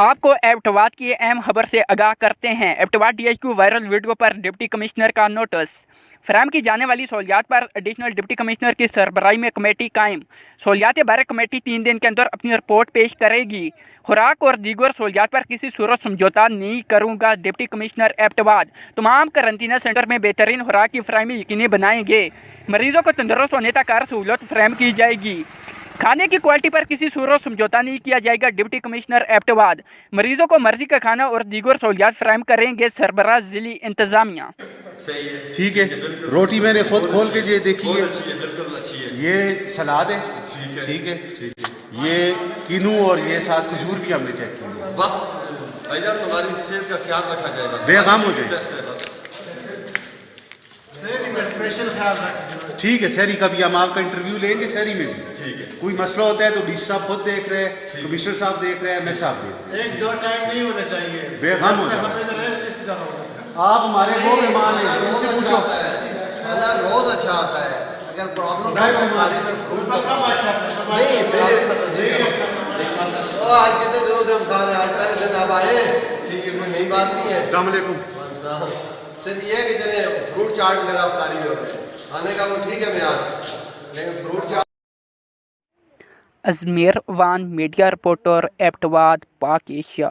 आपको एबटवाद की अहम खबर से आगाह करते हैं। एबटवाद डीएचक्यू वायरल वीडियो पर डिप्टी कमिश्नर का नोटिस। फराहम की जाने वाली सहूलियात पर एडिशनल डिप्टी कमिश्नर की सरबराही में कमेटी कायम। सहूलियात बारे कमेटी 3 दिन के अंदर अपनी रिपोर्ट पेश करेगी। खुराक और दीगर सहूलियात पर किसी सूरत समझौता नहीं करूँगा। डिप्टी कमिश्नर एबटवाद तमाम करंतना सेंटर में बेहतरीन खुराक की फराहमी यकीनी बनाएंगे। मरीजों को तंदुरुस्त होने तक हर सहूलत फराहम की जाएगी। खाने की क्वालिटी पर किसी सूरत समझौता नहीं किया जाएगा। डिप्टी कमिश्नर एबटवाद मरीजों को मर्जी का खाना और दीगर सहूलियात फराहम करेंगे। सरबराह जिली इंतजामिया। सही है, ठीक है। रोटी मैंने खुद खोल के देखी है, बिल्कुल अच्छी है। ये सलाद है, ठीक है। ये किनू और ये साथ खजूर भी हमने चेक की है। बस भाईजान तुम्हारी सेहत का ख्याल रखा जाएगा, बेगम हो जाए। बस स्पेशल ख्याल रखें। ठीक है, शहरी का भी हम आपका इंटरव्यू लेंगे। शहरी में भी ठीक है। कोई मसला होता है तो डीसी साहब खुद देख रहे हैं, कमिश्नर साहब देख रहे हैं, मैं साहब देख रहे एक दो टाइम नहीं होना चाहिए, बेगम हो जाए। आप हमारे वो मेहमान हैं, इनसे पूछो। खाना रोज अच्छा आता है। अगर प्रॉब्लम में फ्रूट आज कितने दिनों से हम खा रहे हैं, आज पहले दिन आप आए। ठीक है, कोई नई बात नहीं है। अस्सलाम वालेकुम। सिर्फ ये है कि चले फ्रूट चाट मेरा अफ्तारी में हो गए। खाने का वो ठीक है मैं आज, लेकिन फ्रूट चाट। अजमेर वान मीडिया रिपोर्टर एबटवाद पाक एशिया।